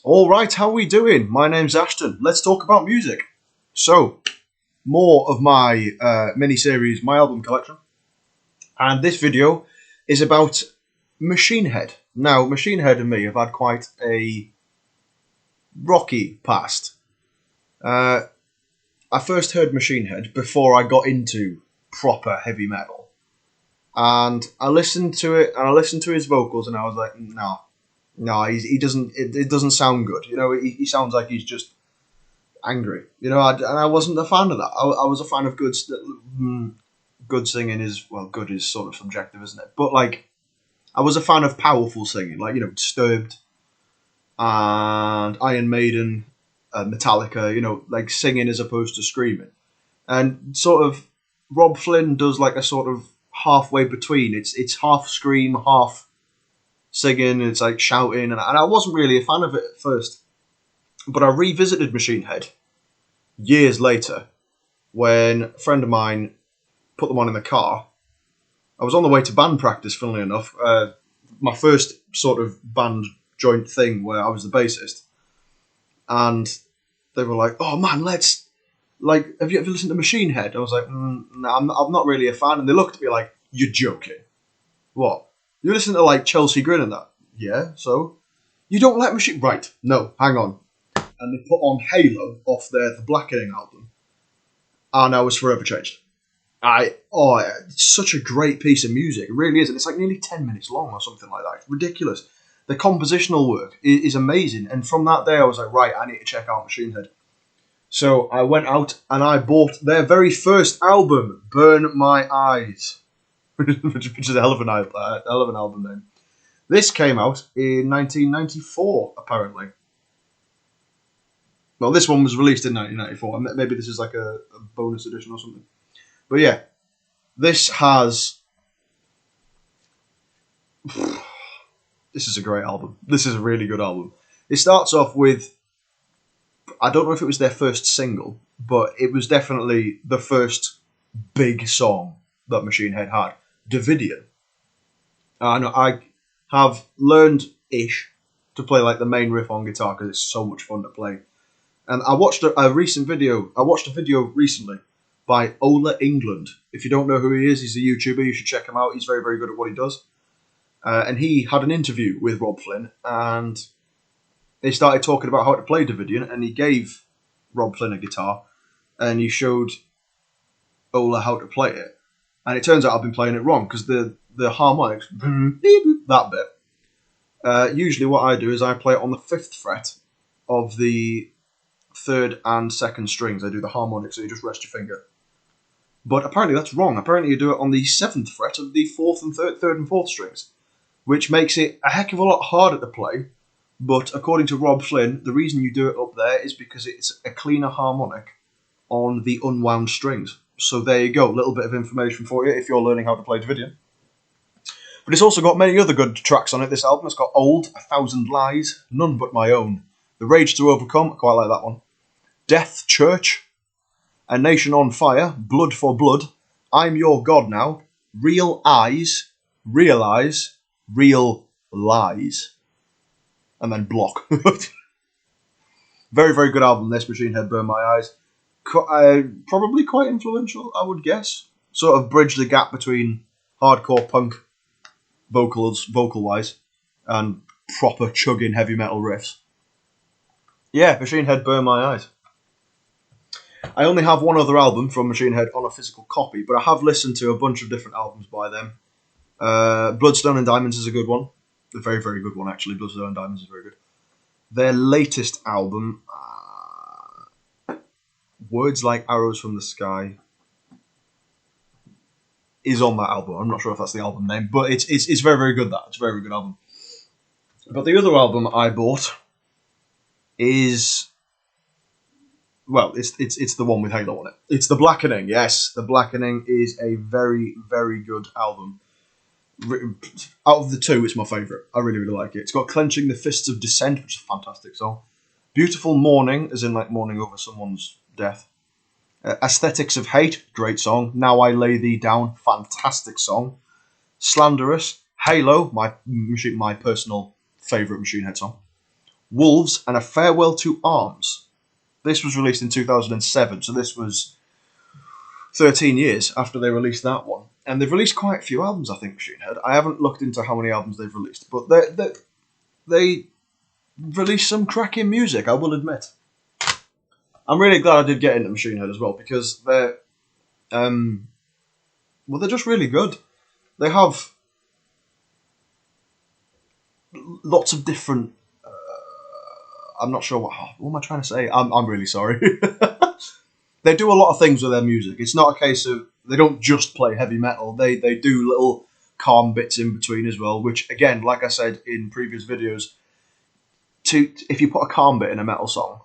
Alright, how are we doing? My name's Ashton. Let's talk about music. So, more of my mini-series, my album collection. And this video is about Machine Head. Now, Machine Head and me have had quite a rocky past. I first heard Machine Head before I got into proper heavy metal. And I listened to it, and I listened to his vocals, and I was like, no, he doesn't. It doesn't sound good. You know, he sounds like he's just angry. You know, and I wasn't a fan of that. I was a fan of good singing is good is sort of subjective, isn't it? But like, I was a fan of powerful singing, like Disturbed and Iron Maiden, Metallica. Like singing as opposed to screaming, and sort of Rob Flynn does like a sort of halfway between. It's half scream, half singing, it's like shouting, and I wasn't really a fan of it at first. But I revisited Machine Head years later when a friend of mine put them on in the car. I was on the way to band practice, funnily enough. My first sort of band joint thing where I was the bassist. And they were like, oh man, have you ever listened to Machine Head? I was like, no, I'm not really a fan. And they looked at me like, you're joking. What? You listen to like Chelsea Grin and that? Yeah, so? You don't like Machine... Right, no, hang on. And they put on Halo off the Blackening album. And I was forever changed. It's such a great piece of music. It really is. And it's like nearly 10 minutes long or something like that. It's ridiculous. The compositional work is amazing. And from that day, I was like, right, I need to check out Machine Head. So I went out and I bought their very first album, Burn My Eyes. Which is a hell of an album name. This came out in 1994, apparently. Well, this one was released in 1994. Maybe this is like a bonus edition or something. But yeah, this is a great album. This is a really good album. It starts off with, I don't know if it was their first single, but it was definitely the first big song that Machine Head had. Davidian. And I have learned-ish to play like the main riff on guitar because it's so much fun to play. And I watched a video recently by Ola England. If you don't know who he is, he's a YouTuber. You should check him out. He's very, very good at what he does. And he had an interview with Rob Flynn, and they started talking about how to play Davidian, and he gave Rob Flynn a guitar, and he showed Ola how to play it. And it turns out I've been playing it wrong because the harmonics, that bit. Usually what I do is I play it on the 5th fret of the 3rd and 2nd strings. I do the harmonics, so you just rest your finger. But apparently that's wrong. Apparently you do it on the 7th fret of the 4th and 3rd and 4th strings, which makes it a heck of a lot harder to play. But according to Rob Flynn, the reason you do it up there is because it's a cleaner harmonic on the unwound strings. So there you go, a little bit of information for you if you're learning how to play Davidian. But it's also got many other good tracks on it, this album. It's got Old, 1,000 Lies, None But My Own, The Rage to Overcome, I quite like that one, Death Church, A Nation on Fire, Blood for Blood, I'm Your God Now, Real Eyes, Realize, Real Lies, and then Block. Very, very good album, this, Machine Head, Burn My Eyes. Probably quite influential, I would guess. Sort of bridge the gap between hardcore punk vocal-wise, and proper chugging heavy metal riffs. Yeah, Machine Head, Burn My Eyes. I only have one other album from Machine Head on a physical copy, but I have listened to a bunch of different albums by them. Bloodstone and Diamonds is a good one. A very, very good one, actually. Bloodstone and Diamonds is very good. Their latest album, Words Like Arrows from the Sky, is on that album. I'm not sure if that's the album name, but it's very, very good, that. It's a very, very good album. But the other album I bought is... Well, it's the one with Halo on it. It's The Blackening, yes. The Blackening is a very, very good album. Out of the two, it's my favourite. I really, really like it. It's got Clenching the Fists of Dissent, which is a fantastic song. Beautiful Mourning, as in like mourning over someone's death. Aesthetics of Hate, great song. Now I Lay Thee Down, fantastic song. Slanderous, Halo, my personal favourite Machine Head song. Wolves and A Farewell to Arms. This was released in 2007, so this was 13 years after they released that one. And they've released quite a few albums, I think, Machine Head. I haven't looked into how many albums they've released, but they released some cracking music, I will admit. I'm really glad I did get into Machine Head as well, because they're just really good. They have lots of different. I'm not sure what am I trying to say. I'm really sorry. They do a lot of things with their music. It's not a case of they don't just play heavy metal. They do little calm bits in between as well. Which again, like I said in previous videos, if you put a calm bit in a metal song,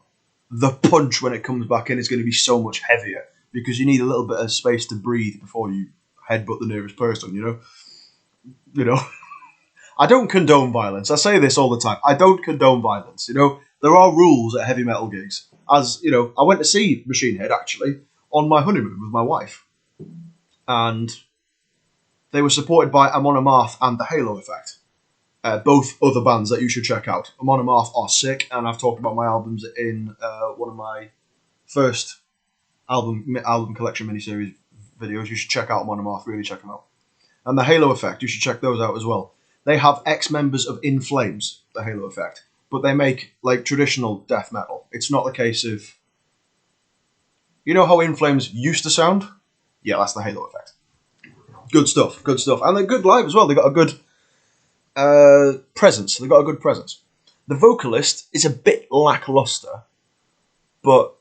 the punch when it comes back in is going to be so much heavier because you need a little bit of space to breathe before you headbutt the nearest person. You know. I don't condone violence. I say this all the time. I don't condone violence. There are rules at heavy metal gigs. As you know, I went to see Machine Head actually on my honeymoon with my wife, and they were supported by Amon Amarth and the Halo Effect. Both other bands that you should check out. Amon Amarth are sick, and I've talked about my albums in one of my first album collection miniseries videos. You should check out Amon Amarth. Really check them out. And the Halo Effect, you should check those out as well. They have ex-members of In Flames, the Halo Effect, but they make like traditional death metal. It's not the case of, you know how In Flames used to sound? Yeah, that's the Halo Effect. Good stuff, and they're good live as well. They got a good presence. They got a good presence. The vocalist is a bit lackluster, but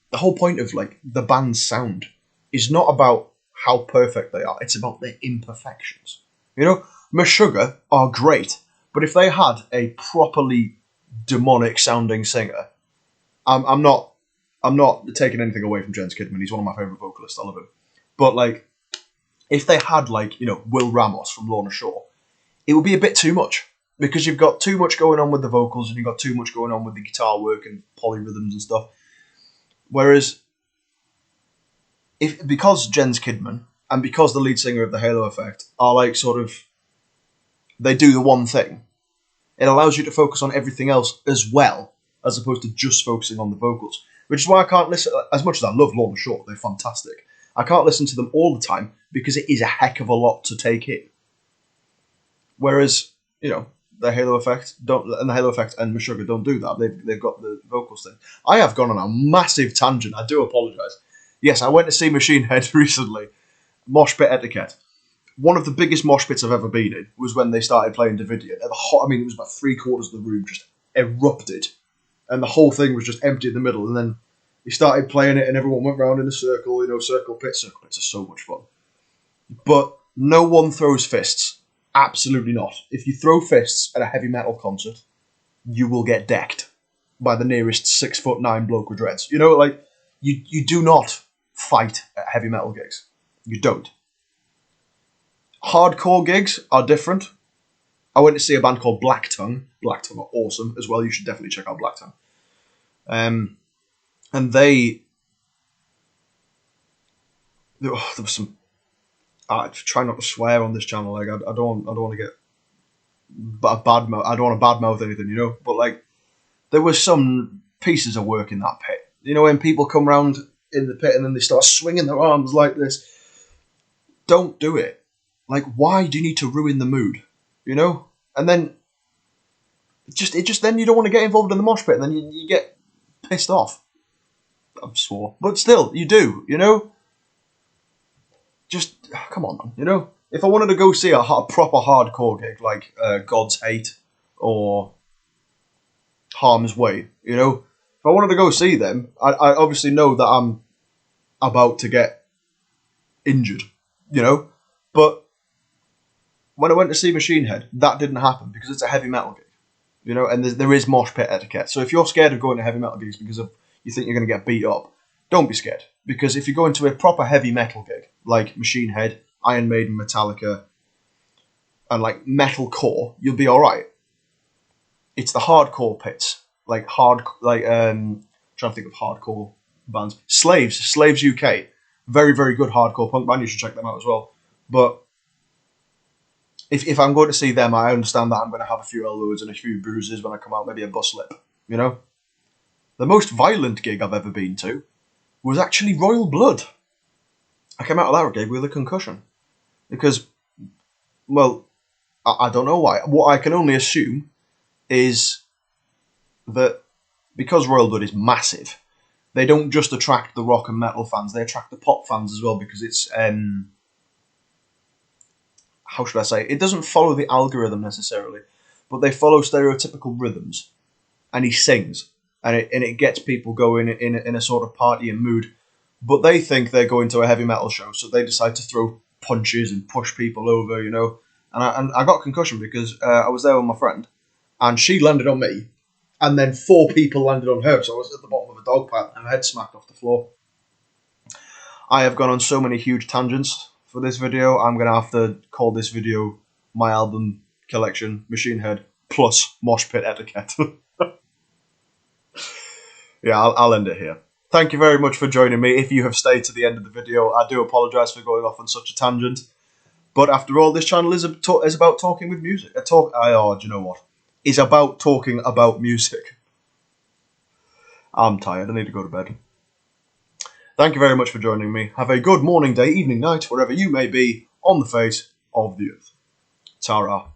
the whole point of like the band's sound is not about how perfect they are. It's about their imperfections. Meshuggah are great, but if they had a properly demonic sounding singer, I'm not taking anything away from Jens Kidman. He's one of my favourite vocalists. I love him. But like, if they had like Will Ramos from Lorna Shore, it would be a bit too much because you've got too much going on with the vocals and you've got too much going on with the guitar work and polyrhythms and stuff. Whereas, because Jens Kidman and because the lead singer of the Halo Effect are like sort of, they do the one thing, it allows you to focus on everything else as well, as opposed to just focusing on the vocals. Which is why I can't listen, as much as I love Lorna Shore, they're fantastic. I can't listen to them all the time because it is a heck of a lot to take in. Whereas, the Halo Effect and Meshuggah don't do that. They've got the vocals thing. I have gone on a massive tangent. I do apologise. Yes, I went to see Machine Head recently. Mosh pit etiquette. One of the biggest mosh pits I've ever been in was when they started playing Davidian. It was about 3/4 of the room just erupted, and the whole thing was just empty in the middle. And then he started playing it, and everyone went round in a circle. Circle pits. Circle pits are so much fun, but no one throws fists. Absolutely not. If you throw fists at a heavy metal concert, you will get decked by the nearest 6'9" bloke with dreads. You do not fight at heavy metal gigs. You don't. Hardcore gigs are different. I went to see a band called Black Tongue. Black Tongue are awesome as well. You should definitely check out Black Tongue. And there was some. I try not to swear on this channel. Like I don't want to get bad mouth. I don't want to badmouth anything, But like, there was some pieces of work in that pit. When people come round in the pit and then they start swinging their arms like this. Don't do it. Like, why do you need to ruin the mood? And then then you don't want to get involved in the mosh pit, and then you get pissed off. I swore, but still, you do. Just come on, man. If I wanted to go see a proper hardcore gig like God's Hate or Harm's Way, if I wanted to go see them, I obviously know that I'm about to get injured, but when I went to see Machine Head, that didn't happen because it's a heavy metal gig, and there is mosh pit etiquette. So if you're scared of going to heavy metal gigs because you think you're going to get beat up, don't be scared. Because if you go into a proper heavy metal gig, like Machine Head, Iron Maiden, Metallica, and like metalcore, you'll be alright. It's the hardcore pits, trying to think of hardcore bands. Slaves UK, very, very good hardcore punk band, you should check them out as well. But if I'm going to see them, I understand that I'm going to have a few elbows and a few bruises when I come out, maybe a bus lip, you know? The most violent gig I've ever been to was actually Royal Blood. I came out of that gig with a concussion. Because, well, I don't know why. What I can only assume is that because Royal Blood is massive, they don't just attract the rock and metal fans, they attract the pop fans as well, because it's, how should I say, it doesn't follow the algorithm necessarily, but they follow stereotypical rhythms, and he sings, and it gets people going in a sort of partying mood, but they think they're going to a heavy metal show, so they decide to throw punches and push people over, you know, and I got a concussion because I was there with my friend, and she landed on me, and then 4 people landed on her, so I was at the bottom of a dog pile, and my head smacked off the floor. I have gone on so many huge tangents for this video. I'm going to have to call this video my album collection, Machine Head, plus Mosh Pit Etiquette. Yeah, I'll end it here. Thank you very much for joining me. If you have stayed to the end of the video, I do apologise for going off on such a tangent. But after all, this channel is about talking with music. Do you know what? It's about talking about music. I'm tired. I need to go to bed. Thank you very much for joining me. Have a good morning, day, evening, night, wherever you may be on the face of the earth. Ta-ra.